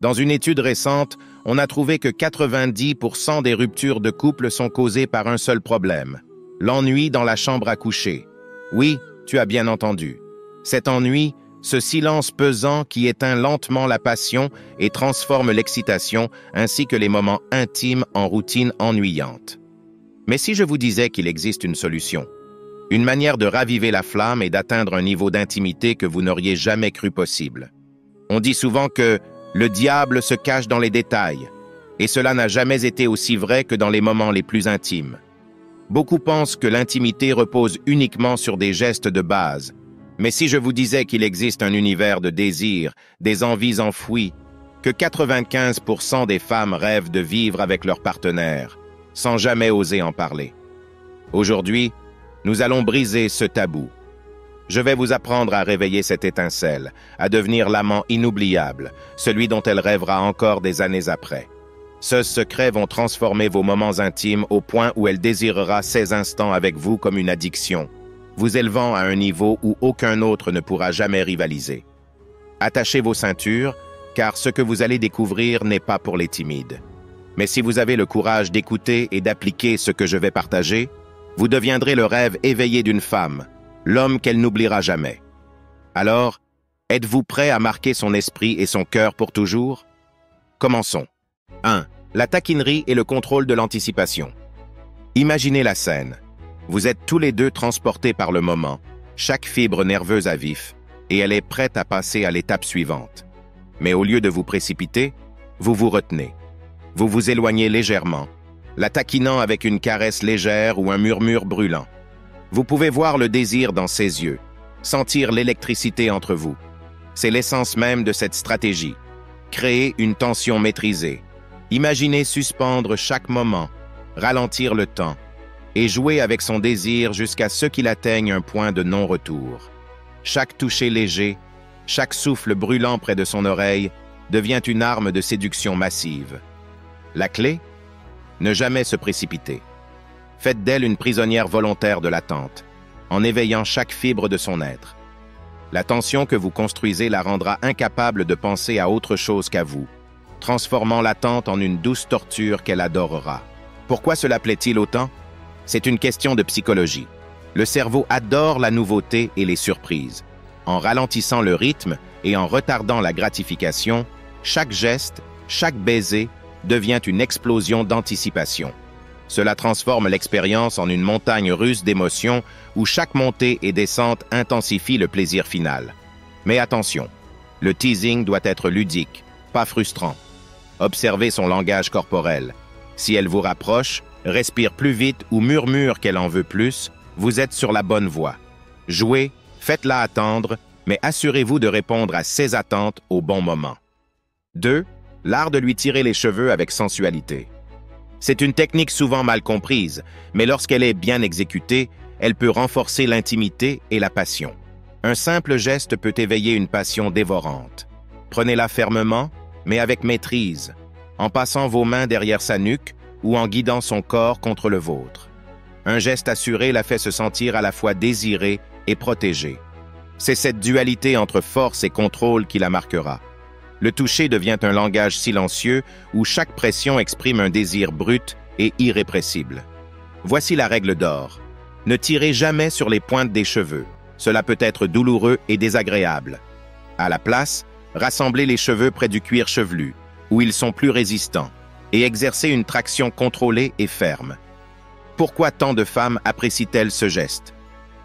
Dans une étude récente, on a trouvé que 90% des ruptures de couple sont causées par un seul problème: l'ennui dans la chambre à coucher. Oui, tu as bien entendu. Cet ennui, ce silence pesant qui éteint lentement la passion et transforme l'excitation ainsi que les moments intimes en routine ennuyante. Mais si je vous disais qu'il existe une solution, une manière de raviver la flamme et d'atteindre un niveau d'intimité que vous n'auriez jamais cru possible. On dit souvent que le diable se cache dans les détails, et cela n'a jamais été aussi vrai que dans les moments les plus intimes. Beaucoup pensent que l'intimité repose uniquement sur des gestes de base, mais si je vous disais qu'il existe un univers de désirs, des envies enfouies, que 95% des femmes rêvent de vivre avec leur partenaire, sans jamais oser en parler. Aujourd'hui, nous allons briser ce tabou. Je vais vous apprendre à réveiller cette étincelle, à devenir l'amant inoubliable, celui dont elle rêvera encore des années après. Ce secret vont transformer vos moments intimes au point où elle désirera ces instants avec vous comme une addiction, vous élevant à un niveau où aucun autre ne pourra jamais rivaliser. Attachez vos ceintures, car ce que vous allez découvrir n'est pas pour les timides. Mais si vous avez le courage d'écouter et d'appliquer ce que je vais partager, vous deviendrez le rêve éveillé d'une femme, l'homme qu'elle n'oubliera jamais. Alors, êtes-vous prêt à marquer son esprit et son cœur pour toujours? Commençons. 1. La taquinerie et le contrôle de l'anticipation. Imaginez la scène. Vous êtes tous les deux transportés par le moment, chaque fibre nerveuse à vif, et elle est prête à passer à l'étape suivante. Mais au lieu de vous précipiter, vous vous retenez. Vous vous éloignez légèrement, la taquinant avec une caresse légère ou un murmure brûlant. Vous pouvez voir le désir dans ses yeux, sentir l'électricité entre vous. C'est l'essence même de cette stratégie. Créer une tension maîtrisée. Imaginez suspendre chaque moment, ralentir le temps, et jouer avec son désir jusqu'à ce qu'il atteigne un point de non-retour. Chaque toucher léger, chaque souffle brûlant près de son oreille devient une arme de séduction massive. La clé? Ne jamais se précipiter. Faites d'elle une prisonnière volontaire de l'attente, en éveillant chaque fibre de son être. La tension que vous construisez la rendra incapable de penser à autre chose qu'à vous, transformant l'attente en une douce torture qu'elle adorera. Pourquoi cela plaît-il autant? C'est une question de psychologie. Le cerveau adore la nouveauté et les surprises. En ralentissant le rythme et en retardant la gratification, chaque geste, chaque baiser devient une explosion d'anticipation. Cela transforme l'expérience en une montagne russe d'émotions où chaque montée et descente intensifie le plaisir final. Mais attention, le teasing doit être ludique, pas frustrant. Observez son langage corporel. Si elle vous rapproche, respire plus vite ou murmure qu'elle en veut plus, vous êtes sur la bonne voie. Jouez, faites-la attendre, mais assurez-vous de répondre à ses attentes au bon moment. 2. L'art de lui tirer les cheveux avec sensualité. C'est une technique souvent mal comprise, mais lorsqu'elle est bien exécutée, elle peut renforcer l'intimité et la passion. Un simple geste peut éveiller une passion dévorante. Prenez-la fermement, mais avec maîtrise, en passant vos mains derrière sa nuque ou en guidant son corps contre le vôtre. Un geste assuré la fait se sentir à la fois désirée et protégée. C'est cette dualité entre force et contrôle qui la marquera. Le toucher devient un langage silencieux où chaque pression exprime un désir brut et irrépressible. Voici la règle d'or. Ne tirez jamais sur les pointes des cheveux. Cela peut être douloureux et désagréable. À la place, rassemblez les cheveux près du cuir chevelu, où ils sont plus résistants, et exercez une traction contrôlée et ferme. Pourquoi tant de femmes apprécient-elles ce geste?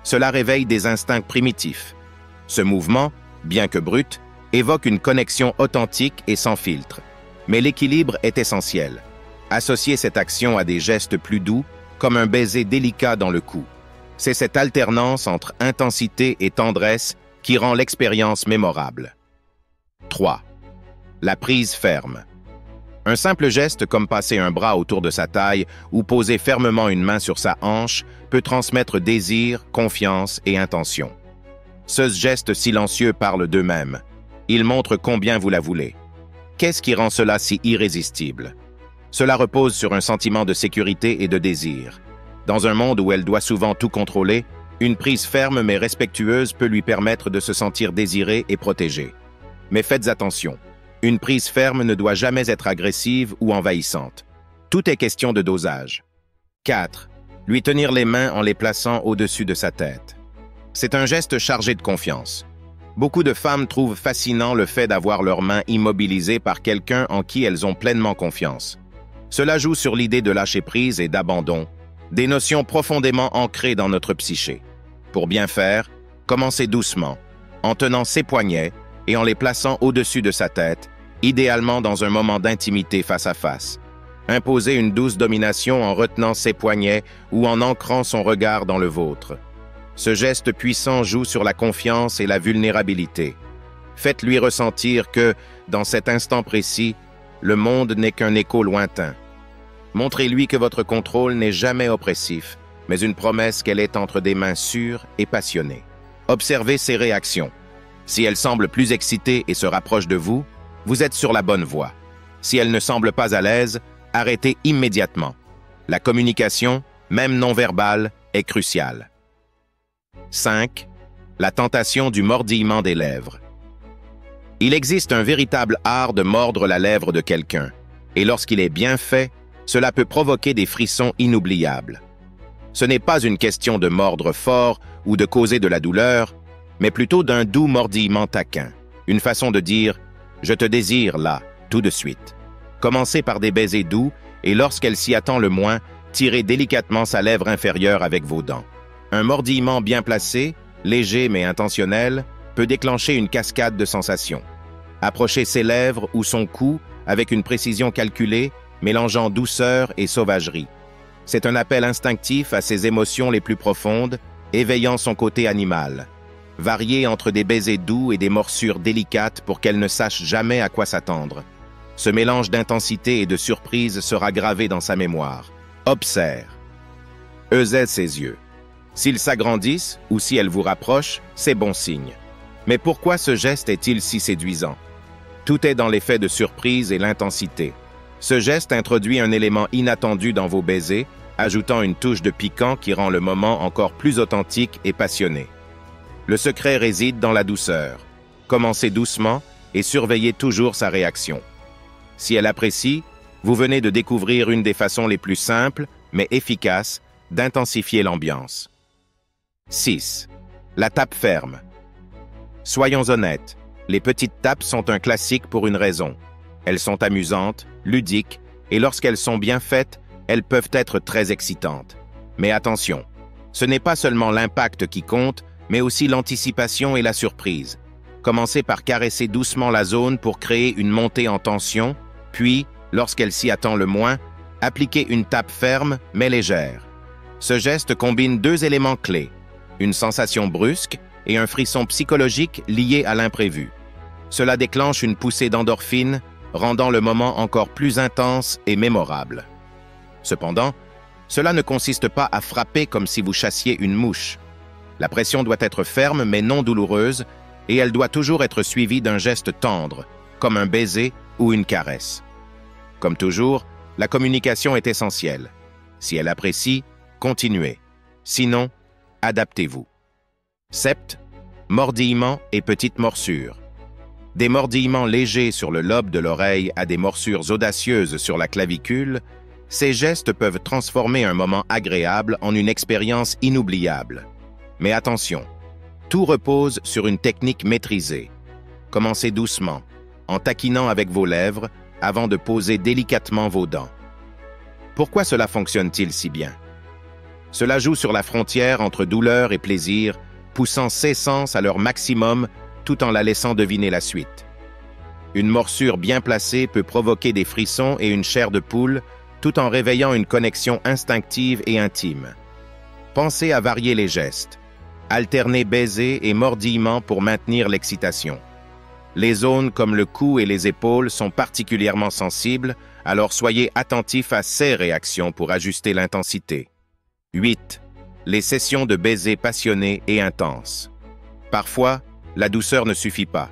Cela réveille des instincts primitifs. Ce mouvement, bien que brut, évoque une connexion authentique et sans filtre. Mais l'équilibre est essentiel. Associez cette action à des gestes plus doux, comme un baiser délicat dans le cou. C'est cette alternance entre intensité et tendresse qui rend l'expérience mémorable. 3. La prise ferme. Un simple geste comme passer un bras autour de sa taille ou poser fermement une main sur sa hanche peut transmettre désir, confiance et intention. Ce geste silencieux parle d'eux-mêmes. Il montre combien vous la voulez. Qu'est-ce qui rend cela si irrésistible? Cela repose sur un sentiment de sécurité et de désir. Dans un monde où elle doit souvent tout contrôler, une prise ferme mais respectueuse peut lui permettre de se sentir désirée et protégée. Mais faites attention. Une prise ferme ne doit jamais être agressive ou envahissante. Tout est question de dosage. 4. Lui tenir les mains en les plaçant au-dessus de sa tête. C'est un geste chargé de confiance. Beaucoup de femmes trouvent fascinant le fait d'avoir leurs mains immobilisées par quelqu'un en qui elles ont pleinement confiance. Cela joue sur l'idée de lâcher prise et d'abandon, des notions profondément ancrées dans notre psyché. Pour bien faire, commencez doucement, en tenant ses poignets et en les plaçant au-dessus de sa tête, idéalement dans un moment d'intimité face à face. Imposez une douce domination en retenant ses poignets ou en ancrant son regard dans le vôtre. Ce geste puissant joue sur la confiance et la vulnérabilité. Faites-lui ressentir que, dans cet instant précis, le monde n'est qu'un écho lointain. Montrez-lui que votre contrôle n'est jamais oppressif, mais une promesse qu'elle est entre des mains sûres et passionnées. Observez ses réactions. Si elle semble plus excitée et se rapproche de vous, vous êtes sur la bonne voie. Si elle ne semble pas à l'aise, arrêtez immédiatement. La communication, même non verbale, est cruciale. 5. La tentation du mordillement des lèvres. Il existe un véritable art de mordre la lèvre de quelqu'un, et lorsqu'il est bien fait, cela peut provoquer des frissons inoubliables. Ce n'est pas une question de mordre fort ou de causer de la douleur, mais plutôt d'un doux mordillement taquin, une façon de dire « je te désire là, tout de suite ». Commencez par des baisers doux et lorsqu'elle s'y attend le moins, tirez délicatement sa lèvre inférieure avec vos dents. Un mordillement bien placé, léger mais intentionnel, peut déclencher une cascade de sensations. Approchez ses lèvres ou son cou avec une précision calculée, mélangeant douceur et sauvagerie. C'est un appel instinctif à ses émotions les plus profondes, éveillant son côté animal. Variez entre des baisers doux et des morsures délicates pour qu'elle ne sache jamais à quoi s'attendre. Ce mélange d'intensité et de surprise sera gravé dans sa mémoire. Observe. Eusez ses yeux. S'ils s'agrandissent ou si elle vous rapproche, c'est bon signe. Mais pourquoi ce geste est-il si séduisant? Tout est dans l'effet de surprise et l'intensité. Ce geste introduit un élément inattendu dans vos baisers, ajoutant une touche de piquant qui rend le moment encore plus authentique et passionné. Le secret réside dans la douceur. Commencez doucement et surveillez toujours sa réaction. Si elle apprécie, vous venez de découvrir une des façons les plus simples, mais efficaces, d'intensifier l'ambiance. 6. La tape ferme. Soyons honnêtes, les petites tapes sont un classique pour une raison. Elles sont amusantes, ludiques, et lorsqu'elles sont bien faites, elles peuvent être très excitantes. Mais attention, ce n'est pas seulement l'impact qui compte, mais aussi l'anticipation et la surprise. Commencez par caresser doucement la zone pour créer une montée en tension, puis, lorsqu'elle s'y attend le moins, appliquez une tape ferme mais légère. Ce geste combine deux éléments clés, une sensation brusque et un frisson psychologique lié à l'imprévu. Cela déclenche une poussée d'endorphine, rendant le moment encore plus intense et mémorable. Cependant, cela ne consiste pas à frapper comme si vous chassiez une mouche. La pression doit être ferme mais non douloureuse, et elle doit toujours être suivie d'un geste tendre, comme un baiser ou une caresse. Comme toujours, la communication est essentielle. Si elle apprécie, continuez. Sinon, adaptez-vous. 7. Mordillements et petites morsures. Des mordillements légers sur le lobe de l'oreille à des morsures audacieuses sur la clavicule, ces gestes peuvent transformer un moment agréable en une expérience inoubliable. Mais attention, tout repose sur une technique maîtrisée. Commencez doucement, en taquinant avec vos lèvres, avant de poser délicatement vos dents. Pourquoi cela fonctionne-t-il si bien? Cela joue sur la frontière entre douleur et plaisir, poussant ses sens à leur maximum tout en la laissant deviner la suite. Une morsure bien placée peut provoquer des frissons et une chair de poule, tout en réveillant une connexion instinctive et intime. Pensez à varier les gestes. Alternez baisers et mordillements pour maintenir l'excitation. Les zones comme le cou et les épaules sont particulièrement sensibles, alors soyez attentifs à ces réactions pour ajuster l'intensité. 8. Les sessions de baisers passionnés et intenses. Parfois, la douceur ne suffit pas.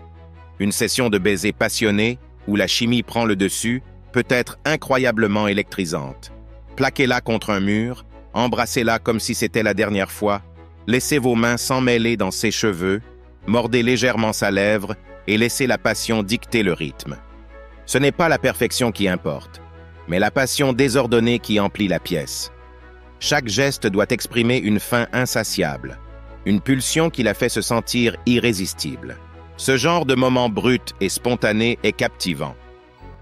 Une session de baisers passionnés, où la chimie prend le dessus, peut être incroyablement électrisante. Plaquez-la contre un mur, embrassez-la comme si c'était la dernière fois, laissez vos mains s'emmêler dans ses cheveux, mordez légèrement sa lèvre et laissez la passion dicter le rythme. Ce n'est pas la perfection qui importe, mais la passion désordonnée qui emplit la pièce. Chaque geste doit exprimer une faim insatiable, une pulsion qui la fait se sentir irrésistible. Ce genre de moment brut et spontané est captivant.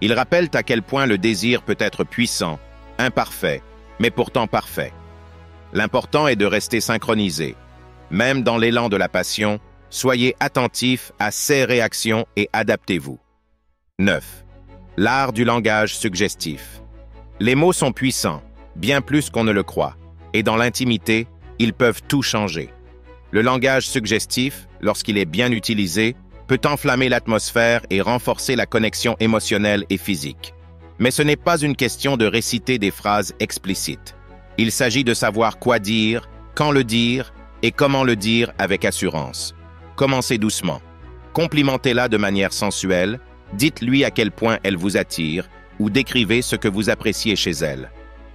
Ils rappellent à quel point le désir peut être puissant, imparfait, mais pourtant parfait. L'important est de rester synchronisé. Même dans l'élan de la passion, soyez attentifs à ces réactions et adaptez-vous. 9. L'art du langage suggestif. Les mots sont puissants, bien plus qu'on ne le croit, et dans l'intimité, ils peuvent tout changer. Le langage suggestif, lorsqu'il est bien utilisé, peut enflammer l'atmosphère et renforcer la connexion émotionnelle et physique. Mais ce n'est pas une question de réciter des phrases explicites. Il s'agit de savoir quoi dire, quand le dire et comment le dire avec assurance. Commencez doucement. Complimentez-la de manière sensuelle, dites-lui à quel point elle vous attire ou décrivez ce que vous appréciez chez elle.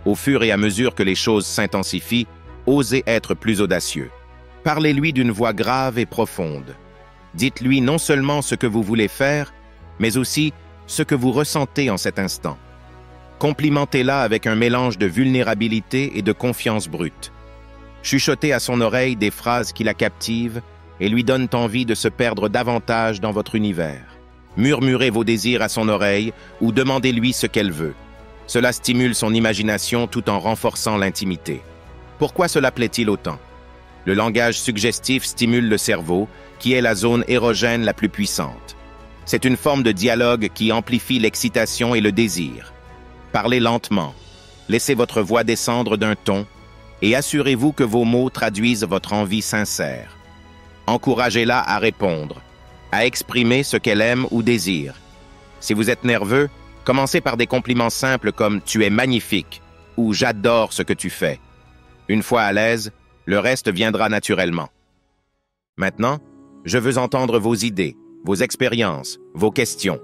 Au fur et à mesure que les choses s'intensifient, osez être plus audacieux. Parlez-lui d'une voix grave et profonde. Dites-lui non seulement ce que vous voulez faire, mais aussi ce que vous ressentez en cet instant. Complimentez-la avec un mélange de vulnérabilité et de confiance brute. Chuchotez à son oreille des phrases qui la captivent et lui donnent envie de se perdre davantage dans votre univers. Murmurez vos désirs à son oreille ou demandez-lui ce qu'elle veut. Cela stimule son imagination tout en renforçant l'intimité. Pourquoi cela plaît-il autant? Le langage suggestif stimule le cerveau, qui est la zone érogène la plus puissante. C'est une forme de dialogue qui amplifie l'excitation et le désir. Parlez lentement, laissez votre voix descendre d'un ton et assurez-vous que vos mots traduisent votre envie sincère. Encouragez-la à répondre, à exprimer ce qu'elle aime ou désire. Si vous êtes nerveux, commencez par des compliments simples comme « tu es magnifique » ou « j'adore ce que tu fais ». Une fois à l'aise, le reste viendra naturellement. Maintenant, je veux entendre vos idées, vos expériences, vos questions.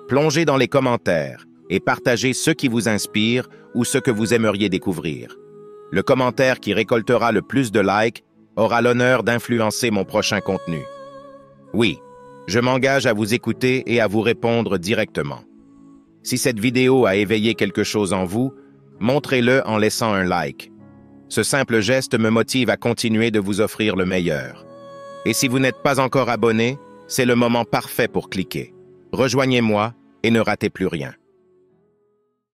Plongez dans les commentaires et partagez ce qui vous inspire ou ce que vous aimeriez découvrir. Le commentaire qui récoltera le plus de likes aura l'honneur d'influencer mon prochain contenu. Oui, je m'engage à vous écouter et à vous répondre directement. Si cette vidéo a éveillé quelque chose en vous, montrez-le en laissant un like. Ce simple geste me motive à continuer de vous offrir le meilleur. Et si vous n'êtes pas encore abonné, c'est le moment parfait pour cliquer. Rejoignez-moi et ne ratez plus rien.